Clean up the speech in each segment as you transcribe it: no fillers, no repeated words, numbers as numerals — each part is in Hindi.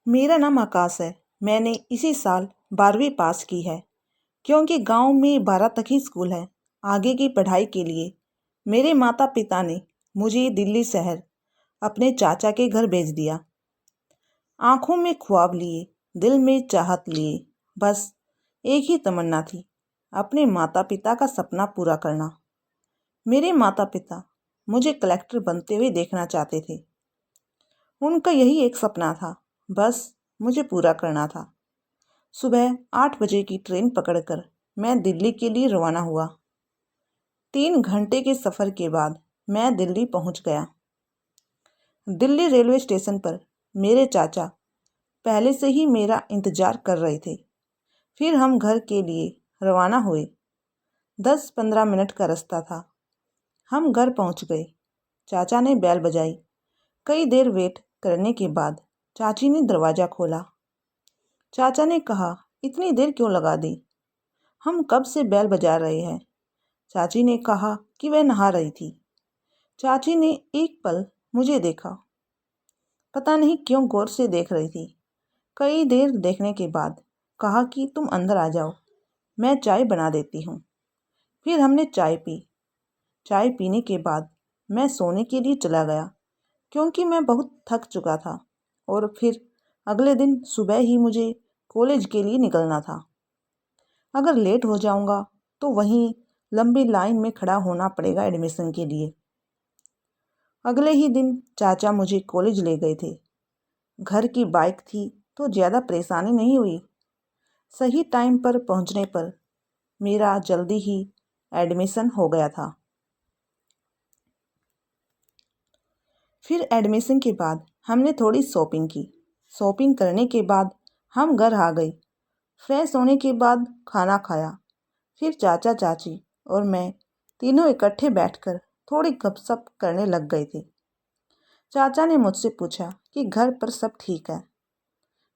मेरा नाम आकाश है। मैंने इसी साल 12वीं पास की है। क्योंकि गांव में 12 तक ही स्कूल है। आगे की पढ़ाई के लिए मेरे माता पिता ने मुझे दिल्ली शहर अपने चाचा के घर भेज दिया। आंखों में ख्वाब लिए, दिल में चाहत लिए, बस एक ही तमन्ना थी, अपने माता पिता का सपना पूरा करना। मेरे माता पिता मुझे कलेक्टर बनते हुए देखना चाहते थे। उनका यही एक सपना था, बस मुझे पूरा करना था। सुबह 8 बजे की ट्रेन पकड़कर मैं दिल्ली के लिए रवाना हुआ। 3 घंटे के सफ़र के बाद मैं दिल्ली पहुंच गया। दिल्ली रेलवे स्टेशन पर मेरे चाचा पहले से ही मेरा इंतज़ार कर रहे थे। फिर हम घर के लिए रवाना हुए। 10-15 मिनट का रास्ता था। हम घर पहुंच गए। चाचा ने बेल बजाई। कई देर वेट करने के बाद चाची ने दरवाज़ा खोला। चाचा ने कहा, इतनी देर क्यों लगा दी? हम कब से बेल बजा रहे हैं। चाची ने कहा कि वह नहा रही थी। चाची ने एक पल मुझे देखा। पता नहीं क्यों गौर से देख रही थी। कई देर देखने के बाद कहा कि तुम अंदर आ जाओ, मैं चाय बना देती हूँ। फिर हमने चाय पी। चाय पीने के बाद मैं सोने के लिए चला गया, क्योंकि मैं बहुत थक चुका था और फिर अगले दिन सुबह ही मुझे कॉलेज के लिए निकलना था। अगर लेट हो जाऊंगा तो वहीं लंबी लाइन में खड़ा होना पड़ेगा एडमिशन के लिए। अगले ही दिन चाचा मुझे कॉलेज ले गए थे। घर की बाइक थी तो ज़्यादा परेशानी नहीं हुई। सही टाइम पर पहुंचने पर मेरा जल्दी ही एडमिशन हो गया था। फिर एडमिशन के बाद हमने थोड़ी शॉपिंग की। शॉपिंग करने के बाद हम घर आ गए। फ्रेश होने के बाद खाना खाया। फिर चाचा चाची और मैं तीनों इकट्ठे बैठकर थोड़ी गपशप करने लग गए थे। चाचा ने मुझसे पूछा कि घर पर सब ठीक है।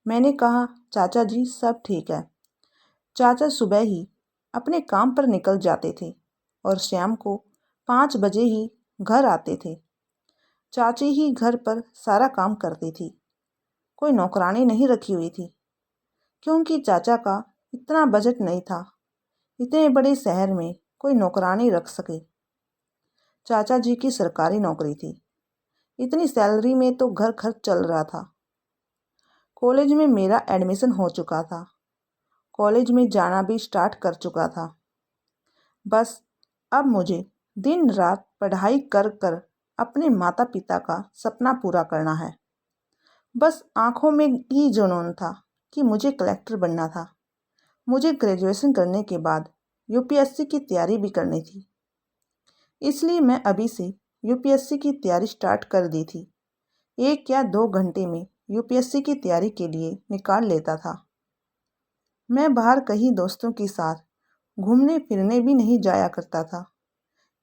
मैंने कहा, चाचा जी सब ठीक है। चाचा सुबह ही अपने काम पर निकल जाते थे और शाम को 5 बजे ही घर आते थे। चाची ही घर पर सारा काम करती थी। कोई नौकरानी नहीं रखी हुई थी, क्योंकि चाचा का इतना बजट नहीं था इतने बड़े शहर में कोई नौकरानी रख सके। चाचा जी की सरकारी नौकरी थी। इतनी सैलरी में तो घर खर्च चल रहा था। कॉलेज में मेरा एडमिशन हो चुका था। कॉलेज में जाना भी स्टार्ट कर चुका था। बस अब मुझे दिन रात पढ़ाई कर कर अपने माता पिता का सपना पूरा करना है। बस आंखों में ही जुनून था कि मुझे कलेक्टर बनना था। मुझे ग्रेजुएशन करने के बाद यूपीएससी की तैयारी भी करनी थी। इसलिए मैं अभी से यूपीएससी की तैयारी स्टार्ट कर दी थी। 1 या 2 घंटे में यूपीएससी की तैयारी के लिए निकाल लेता था। मैं बाहर कहीं दोस्तों के साथ घूमने फिरने भी नहीं जाया करता था,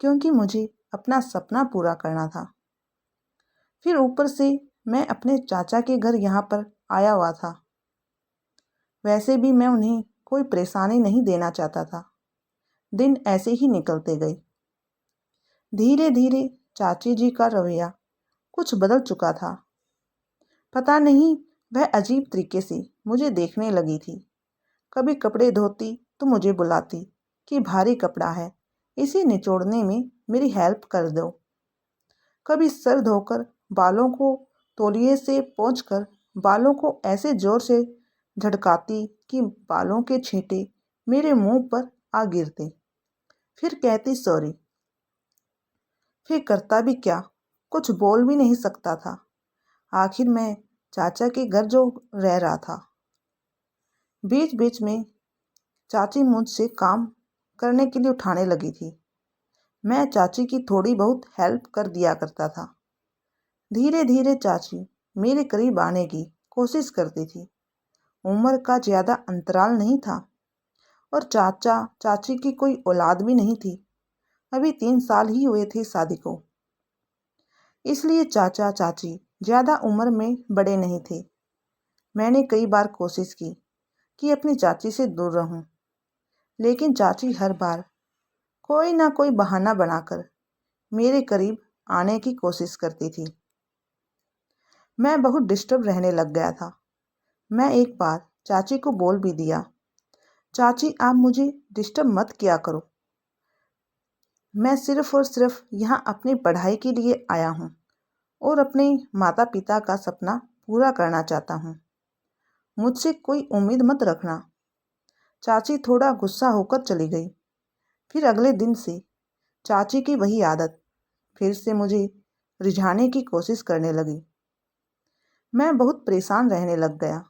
क्योंकि मुझे अपना सपना पूरा करना था। फिर ऊपर से मैं अपने चाचा के घर यहाँ पर आया हुआ था। वैसे भी मैं उन्हें कोई परेशानी नहीं देना चाहता था। दिन ऐसे ही निकलते गए। धीरे धीरे चाची जी का रवैया कुछ बदल चुका था। पता नहीं वह अजीब तरीके से मुझे देखने लगी थी। कभी कपड़े धोती तो मुझे बुलाती कि भारी कपड़ा है, इसे निचोड़ने में मेरी हेल्प कर दो। कभी सर धोकर बालों को तौलिए से पोंछकर बालों को ऐसे जोर से झटकाती कि बालों के छींटे मेरे मुंह पर आ गिरते। फिर कहती सॉरी। फिर करता भी क्या, कुछ बोल भी नहीं सकता था। आखिर मैं चाचा के घर जो रह रहा था। बीच बीच में चाची मुझसे काम करने के लिए उठाने लगी थी। मैं चाची की थोड़ी बहुत हेल्प कर दिया करता था। धीरे धीरे चाची मेरे करीब आने की कोशिश करती थी। उम्र का ज़्यादा अंतराल नहीं था और चाचा चाची की कोई औलाद भी नहीं थी। अभी 3 साल ही हुए थे शादी को। इसलिए चाचा चाची ज़्यादा उम्र में बड़े नहीं थे। मैंने कई बार कोशिश की कि अपनी चाची से दूर रहूं, लेकिन चाची हर बार कोई ना कोई बहाना बनाकर मेरे करीब आने की कोशिश करती थी। मैं बहुत डिस्टर्ब रहने लग गया था। मैं एक बार चाची को बोल भी दिया, चाची आप मुझे डिस्टर्ब मत किया करो, मैं सिर्फ और सिर्फ यहाँ अपनी पढ़ाई के लिए आया हूँ और अपने माता पिता का सपना पूरा करना चाहता हूँ, मुझसे कोई उम्मीद मत रखना। चाची थोड़ा गुस्सा होकर चली गई। फिर अगले दिन से चाची की वही आदत फिर से मुझे रिझाने की कोशिश करने लगी। मैं बहुत परेशान रहने लग गया।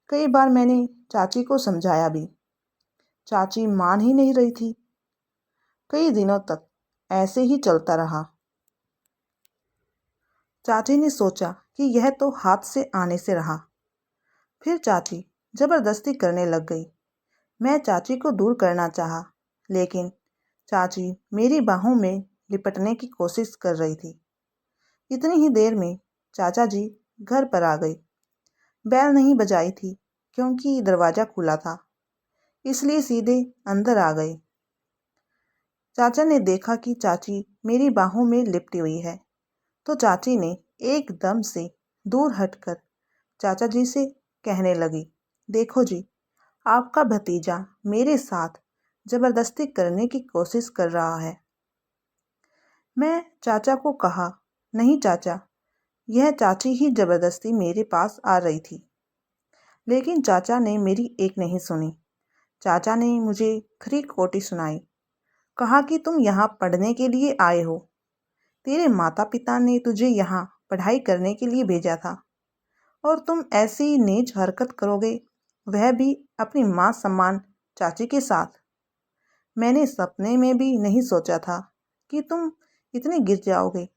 कई बार मैंने चाची को समझाया भी, चाची मान ही नहीं रही थी। कई दिनों तक ऐसे ही चलता रहा। चाची ने सोचा कि यह तो हाथ से आने से रहा। फिर चाची जबरदस्ती करने लग गई। मैं चाची को दूर करना चाहा, लेकिन चाची मेरी बाहों में लिपटने की कोशिश कर रही थी। इतनी ही देर में चाचा जी घर पर आ गई। बैल नहीं बजाई थी क्योंकि दरवाज़ा खुला था, इसलिए सीधे अंदर आ गए। चाचा ने देखा कि चाची मेरी बाहों में लिपटी हुई है, तो चाची ने एकदम से दूर हटकर चाचा जी से कहने लगी, देखो जी, आपका भतीजा मेरे साथ ज़बरदस्ती करने की कोशिश कर रहा है। मैं चाचा को कहा, नहीं चाचा, यह चाची ही ज़बरदस्ती मेरे पास आ रही थी। लेकिन चाचा ने मेरी एक नहीं सुनी। चाचा ने मुझे खरी खोटी सुनाई। कहा कि तुम यहाँ पढ़ने के लिए आए हो, तेरे माता पिता ने तुझे यहाँ पढ़ाई करने के लिए भेजा था और तुम ऐसी नीच हरकत करोगे, वह भी अपनी माँ सम्मान चाची के साथ। मैंने सपने में भी नहीं सोचा था कि तुम इतने गिर जाओगे।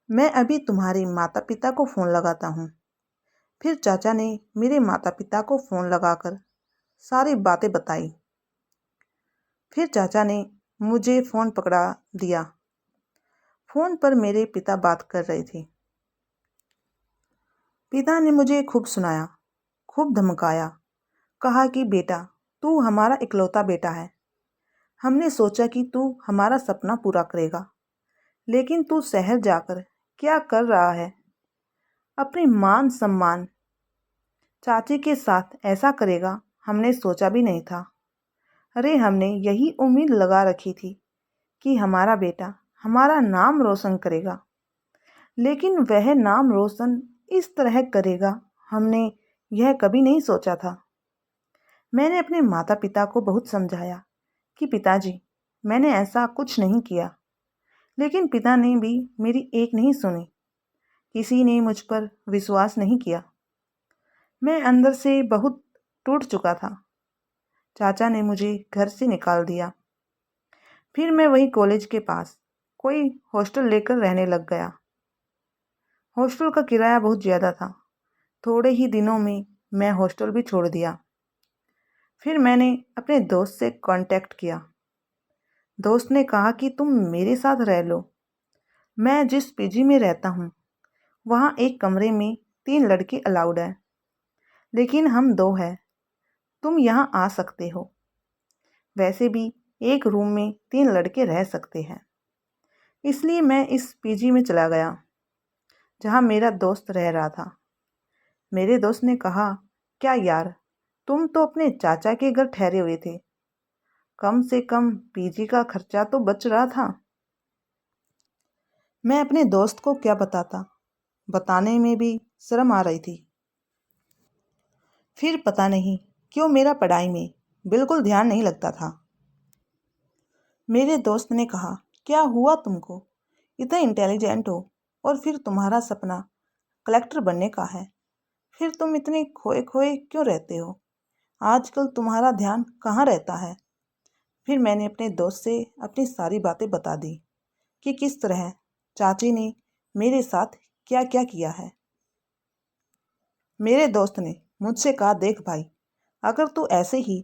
मैं अभी तुम्हारे माता पिता को फ़ोन लगाता हूँ। फिर चाचा ने मेरे माता पिता को फ़ोन लगाकर सारी बातें बताई। फिर चाचा ने मुझे फ़ोन पकड़ा दिया। फ़ोन पर मेरे पिता बात कर रहे थे। पिता ने मुझे खूब सुनाया, खूब धमकाया। कहा कि बेटा, तू हमारा इकलौता बेटा है। हमने सोचा कि तू हमारा सपना पूरा करेगा, लेकिन तू शहर जाकर क्या कर रहा है? अपनी मान सम्मान चाची के साथ ऐसा करेगा, हमने सोचा भी नहीं था। अरे हमने यही उम्मीद लगा रखी थी कि हमारा बेटा हमारा नाम रोशन करेगा, लेकिन वह नाम रोशन इस तरह करेगा, हमने यह कभी नहीं सोचा था। मैंने अपने माता पिता को बहुत समझाया कि पिताजी, मैंने ऐसा कुछ नहीं किया, लेकिन पिता ने भी मेरी एक नहीं सुनी। किसी ने मुझ पर विश्वास नहीं किया। मैं अंदर से बहुत टूट चुका था। चाचा ने मुझे घर से निकाल दिया। फिर मैं वही कॉलेज के पास कोई हॉस्टल लेकर रहने लग गया। हॉस्टल का किराया बहुत ज़्यादा था। थोड़े ही दिनों में मैं हॉस्टल भी छोड़ दिया। फिर मैंने अपने दोस्त से कांटेक्ट किया। दोस्त ने कहा कि तुम मेरे साथ रह लो। मैं जिस पीजी में रहता हूँ, वहाँ एक कमरे में 3 लड़के अलाउड हैं, लेकिन हम 2 हैं। तुम यहाँ आ सकते हो। वैसे भी एक रूम में 3 लड़के रह सकते हैं। इसलिए मैं इस पीजी में चला गया जहाँ मेरा दोस्त रह रहा था। मेरे दोस्त ने कहा, क्या यार, तुम तो अपने चाचा के घर ठहरे हुए थे, कम से कम पीजी का खर्चा तो बच रहा था। मैं अपने दोस्त को क्या बताता, बताने में भी शर्म आ रही थी। फिर पता नहीं क्यों मेरा पढ़ाई में बिल्कुल ध्यान नहीं लगता था। मेरे दोस्त ने कहा, क्या हुआ तुमको, इतना इंटेलिजेंट हो और फिर तुम्हारा सपना कलेक्टर बनने का है, फिर तुम इतने खोए खोए क्यों रहते हो? आजकल तुम्हारा ध्यान कहाँ रहता है? फिर मैंने अपने दोस्त से अपनी सारी बातें बता दी कि किस तरह चाची ने मेरे साथ क्या क्या किया है। मेरे दोस्त ने मुझसे कहा, देख भाई, अगर तू ऐसे ही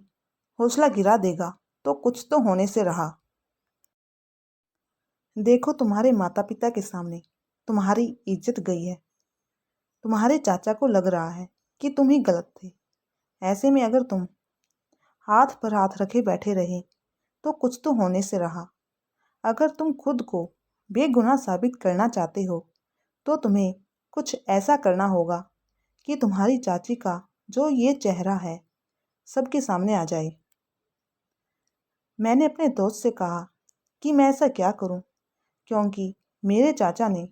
हौसला गिरा देगा तो कुछ तो होने से रहा। देखो, तुम्हारे माता पिता के सामने तुम्हारी इज्जत गई है। तुम्हारे चाचा को लग रहा है कि तुम ही गलत थे। ऐसे में अगर तुम हाथ पर हाथ रखे बैठे रहे तो कुछ तो होने से रहा। अगर तुम खुद को बेगुनाह साबित करना चाहते हो तो तुम्हें कुछ ऐसा करना होगा कि तुम्हारी चाची का जो ये चेहरा है सबके सामने आ जाए। मैंने अपने दोस्त से कहा कि मैं ऐसा क्या करूं, क्योंकि मेरे चाचा ने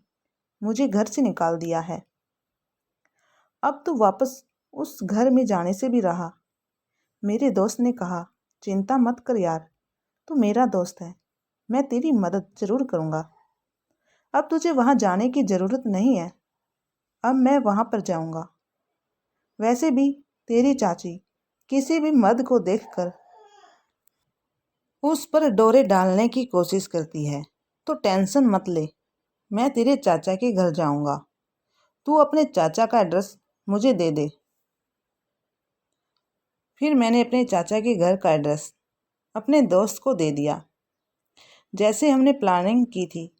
मुझे घर से निकाल दिया है। अब तो वापस उस घर में जाने से भी रहा। मेरे दोस्त ने कहा, चिंता मत कर यार, तू मेरा दोस्त है, मैं तेरी मदद ज़रूर करूँगा। अब तुझे वहाँ जाने की ज़रूरत नहीं है, अब मैं वहाँ पर जाऊँगा। वैसे भी तेरी चाची किसी भी मर्द को देखकर उस पर डोरे डालने की कोशिश करती है, तो टेंशन मत ले, मैं तेरे चाचा के घर जाऊँगा। तू अपने चाचा का एड्रेस मुझे दे दे। फिर मैंने अपने चाचा के घर का एड्रेस अपने दोस्त को दे दिया। जैसे हमने प्लानिंग की थी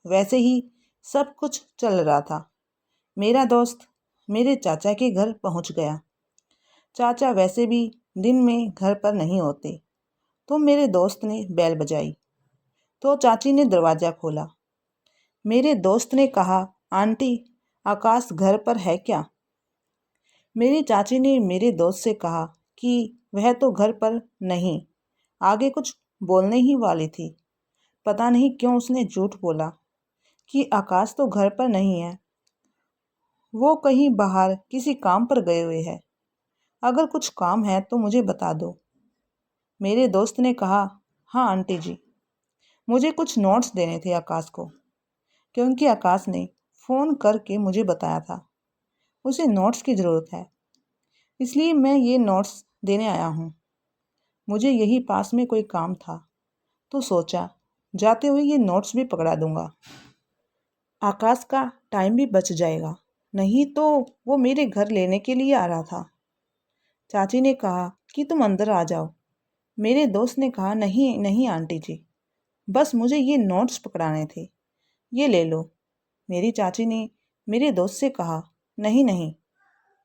वैसे ही सब कुछ चल रहा था। मेरा दोस्त मेरे चाचा के घर पहुंच गया। चाचा वैसे भी दिन में घर पर नहीं होते, तो मेरे दोस्त ने बेल बजाई तो चाची ने दरवाज़ा खोला। मेरे दोस्त ने कहा, आंटी आकाश घर पर है क्या? मेरी चाची ने मेरे दोस्त से कहा कि वह तो घर पर नहीं। आगे कुछ बोलने ही वाली थी, पता नहीं क्यों उसने झूठ बोला कि आकाश तो घर पर नहीं है, वो कहीं बाहर किसी काम पर गए हुए हैं। अगर कुछ काम है तो मुझे बता दो। मेरे दोस्त ने कहा, हाँ आंटी जी, मुझे कुछ नोट्स देने थे आकाश को, क्योंकि आकाश ने फ़ोन करके मुझे बताया था उसे नोट्स की ज़रूरत है, इसलिए मैं ये नोट्स देने आया हूँ। मुझे यही पास में कोई काम था, तो सोचा जाते हुए ये नोट्स भी पकड़ा दूंगा। आकाश का टाइम भी बच जाएगा, नहीं तो वो मेरे घर लेने के लिए आ रहा था। चाची ने कहा कि तुम अंदर आ जाओ। मेरे दोस्त ने कहा, नहीं नहीं आंटी जी, बस मुझे ये नोट्स पकड़ाने थे, ये ले लो। मेरी चाची ने मेरे दोस्त से कहा, नहीं नहीं,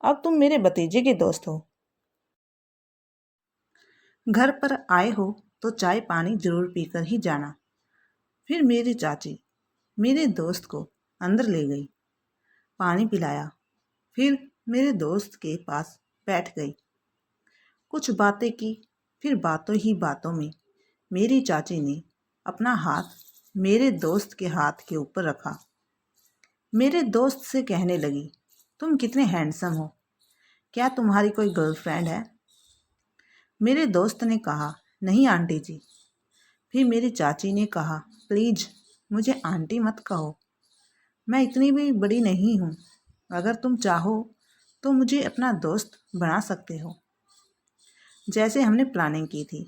अब तुम मेरे भतीजे के दोस्त हो, घर पर आए हो तो चाय पानी ज़रूर पीकर ही जाना। फिर मेरी चाची मेरे दोस्त को अंदर ले गई, पानी पिलाया, फिर मेरे दोस्त के पास बैठ गई, कुछ बातें की। फिर बातों ही बातों में मेरी चाची ने अपना हाथ मेरे दोस्त के हाथ के ऊपर रखा। मेरे दोस्त से कहने लगी, तुम कितने हैंडसम हो, क्या तुम्हारी कोई गर्लफ्रेंड है? मेरे दोस्त ने कहा, नहीं आंटी जी। फिर मेरी चाची ने कहा, प्लीज़ मुझे आंटी मत कहो, मैं इतनी भी बड़ी नहीं हूँ, अगर तुम चाहो तो मुझे अपना दोस्त बना सकते हो। जैसे हमने प्लानिंग की थी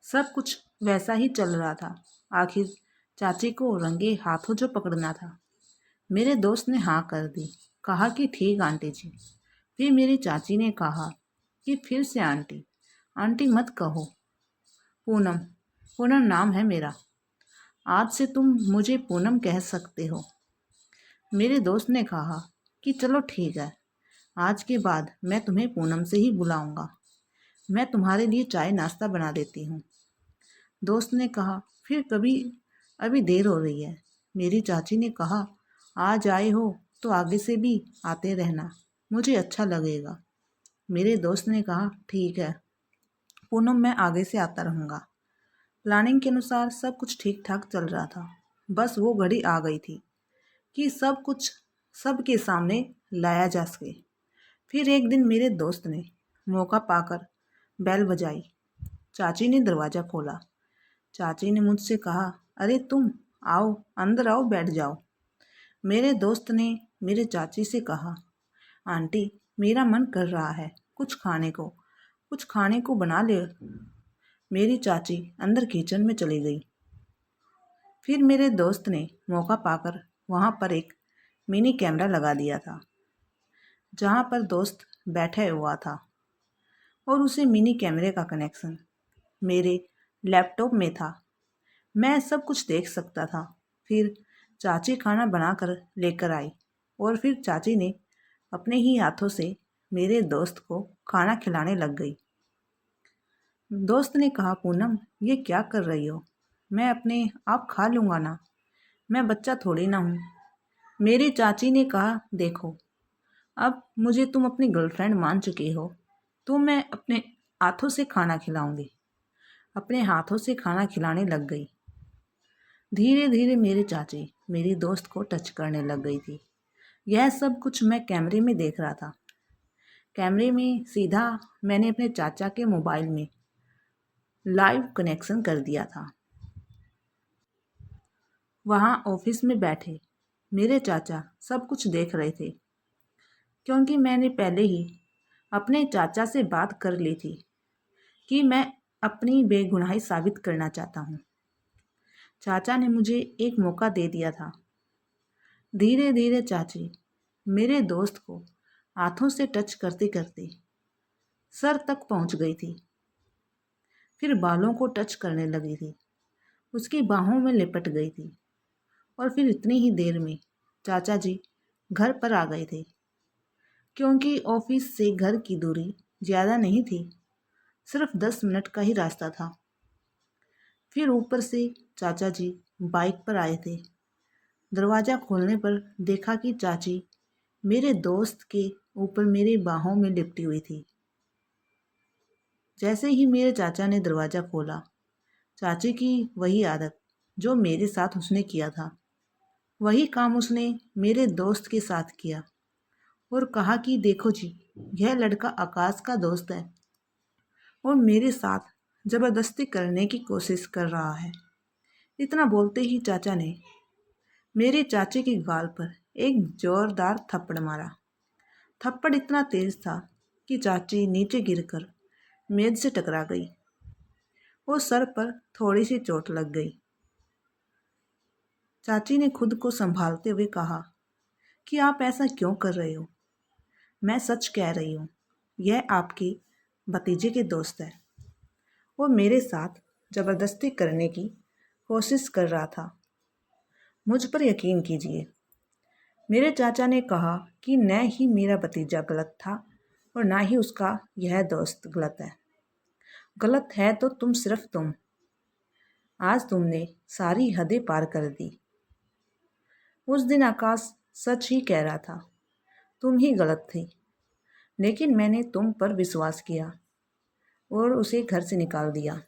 सब कुछ वैसा ही चल रहा था। आखिर चाची को रंगे हाथों जो पकड़ना था। मेरे दोस्त ने हाँ कर दी, कहा कि ठीक आंटी जी। फिर मेरी चाची ने कहा कि फिर से आंटी आंटी मत कहो, पूनम पूनम नाम है मेरा, आज से तुम मुझे पूनम कह सकते हो। मेरे दोस्त ने कहा कि चलो ठीक है, आज के बाद मैं तुम्हें पूनम से ही बुलाऊंगा, मैं तुम्हारे लिए चाय नाश्ता बना देती हूँ। दोस्त ने कहा, फिर कभी, अभी देर हो रही है। मेरी चाची ने कहा, आज आए हो तो आगे से भी आते रहना, मुझे अच्छा लगेगा। मेरे दोस्त ने कहा, ठीक है पूनम, मैं आगे से आता रहूँगा। प्लानिंग के अनुसार सब कुछ ठीक ठाक चल रहा था। बस वो घड़ी आ गई थी कि सब कुछ सबके सामने लाया जा सके। फिर एक दिन मेरे दोस्त ने मौका पाकर बेल बजाई। चाची ने दरवाज़ा खोला। चाची ने मुझसे कहा, अरे तुम आओ, अंदर आओ, बैठ जाओ। मेरे दोस्त ने मेरे चाची से कहा, आंटी मेरा मन कर रहा है कुछ खाने को बना ले। मेरी चाची अंदर किचन में चली गई। फिर मेरे दोस्त ने मौका पाकर वहाँ पर एक मिनी कैमरा लगा दिया था, जहाँ पर दोस्त बैठा हुआ था, और उसे मिनी कैमरे का कनेक्शन मेरे लैपटॉप में था। मैं सब कुछ देख सकता था। फिर चाची खाना बनाकर लेकर आई, और फिर चाची ने अपने ही हाथों से मेरे दोस्त को खाना खिलाने लग गई। दोस्त ने कहा, पूनम ये क्या कर रही हो, मैं अपने आप खा लूँगा ना, मैं बच्चा थोड़ी ना हूँ। मेरी चाची ने कहा, देखो अब मुझे तुम अपनी गर्लफ्रेंड मान चुके हो तो मैं अपने हाथों से खाना खिलाऊंगी। अपने हाथों से खाना खिलाने लग गई। धीरे धीरे मेरे चाची मेरी दोस्त को टच करने लग गई थी। यह सब कुछ मैं कैमरे में देख रहा था। कैमरे में सीधा मैंने अपने चाचा के मोबाइल में लाइव कनेक्शन कर दिया था। वहाँ ऑफिस में बैठे मेरे चाचा सब कुछ देख रहे थे, क्योंकि मैंने पहले ही अपने चाचा से बात कर ली थी कि मैं अपनी बेगुनाही साबित करना चाहता हूँ। चाचा ने मुझे एक मौका दे दिया था। धीरे धीरे चाची मेरे दोस्त को हाथों से टच करते करते सर तक पहुँच गई थी। फिर बालों को टच करने लगी थी, उसकी बाहों में लिपट गई थी और फिर इतनी ही देर में चाचा जी घर पर आ गए थे, क्योंकि ऑफिस से घर की दूरी ज़्यादा नहीं थी, सिर्फ 10 मिनट का ही रास्ता था। फिर ऊपर से चाचा जी बाइक पर आए थे। दरवाज़ा खोलने पर देखा कि चाची मेरे दोस्त के ऊपर मेरी बाहों में लिपटी हुई थी। जैसे ही मेरे चाचा ने दरवाज़ा खोला, चाची की वही आदत जो मेरे साथ उसने किया था, वही काम उसने मेरे दोस्त के साथ किया और कहा कि देखो जी, यह लड़का आकाश का दोस्त है और मेरे साथ ज़बरदस्ती करने की कोशिश कर रहा है। इतना बोलते ही चाचा ने मेरे चाचे की गाल पर एक जोरदार थप्पड़ मारा। थप्पड़ इतना तेज था कि चाची नीचे गिरकर मेज से टकरा गई और सर पर थोड़ी सी चोट लग गई। चाची ने खुद को संभालते हुए कहा कि आप ऐसा क्यों कर रहे हो? मैं सच कह रही हूँ, यह आपके भतीजे के दोस्त है। वो मेरे साथ ज़बरदस्ती करने की कोशिश कर रहा था। मुझ पर यकीन कीजिए। मेरे चाचा ने कहा कि न ही मेरा भतीजा गलत था और ना ही उसका यह दोस्त गलत है। गलत है तो तुम, सिर्फ तुम। आज तुमने सारी हदें पार कर दी। उस दिन आकाश सच ही कह रहा था, तुम ही गलत थी, लेकिन मैंने तुम पर विश्वास किया और उसे घर से निकाल दिया।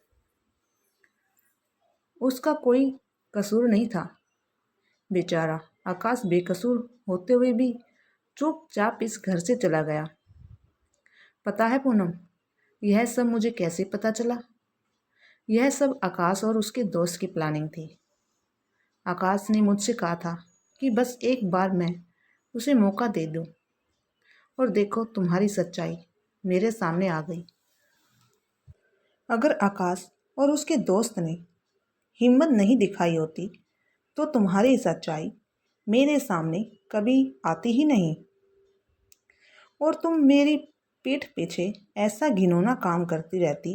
उसका कोई कसूर नहीं था। बेचारा आकाश बेकसूर होते हुए भी चुपचाप इस घर से चला गया। पता है पूनम, यह सब मुझे कैसे पता चला? यह सब आकाश और उसके दोस्त की प्लानिंग थी। आकाश ने मुझसे कहा था कि बस एक बार मैं उसे मौका दे दूं, और देखो तुम्हारी सच्चाई मेरे सामने आ गई। अगर आकाश और उसके दोस्त ने हिम्मत नहीं दिखाई होती तो तुम्हारी सच्चाई मेरे सामने कभी आती ही नहीं, और तुम मेरी पीठ पीछे ऐसा घिनौना काम करती रहती।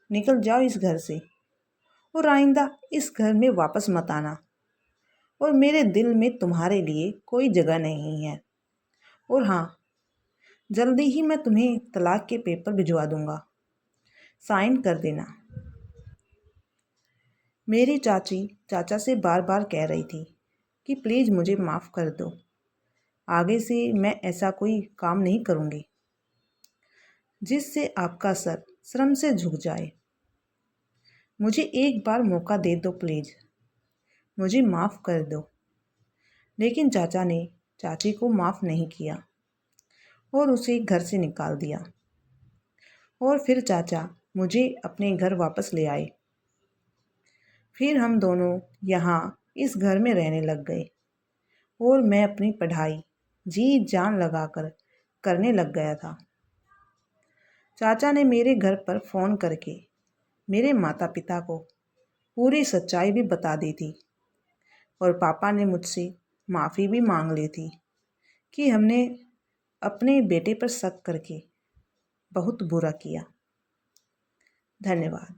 निकल जाओ इस घर से और आइंदा इस घर में वापस मत आना, और मेरे दिल में तुम्हारे लिए कोई जगह नहीं है। और हाँ, जल्दी ही मैं तुम्हें तलाक के पेपर भिजवा दूंगा, साइन कर देना। मेरी चाची चाचा से बार बार कह रही थी कि प्लीज़ मुझे माफ़ कर दो, आगे से मैं ऐसा कोई काम नहीं करूँगी जिससे आपका सर शर्म से झुक जाए। मुझे एक बार मौका दे दो प्लीज़, मुझे माफ़ कर दो। लेकिन चाचा ने चाची को माफ़ नहीं किया और उसे घर से निकाल दिया। और फिर चाचा मुझे अपने घर वापस ले आए। फिर हम दोनों यहाँ इस घर में रहने लग गए और मैं अपनी पढ़ाई जी जान लगाकर करने लग गया था। चाचा ने मेरे घर पर फ़ोन करके मेरे माता पिता को पूरी सच्चाई भी बता दी थी, और पापा ने मुझसे माफ़ी भी मांग ली थी कि हमने अपने बेटे पर शक करके बहुत बुरा किया। धन्यवाद।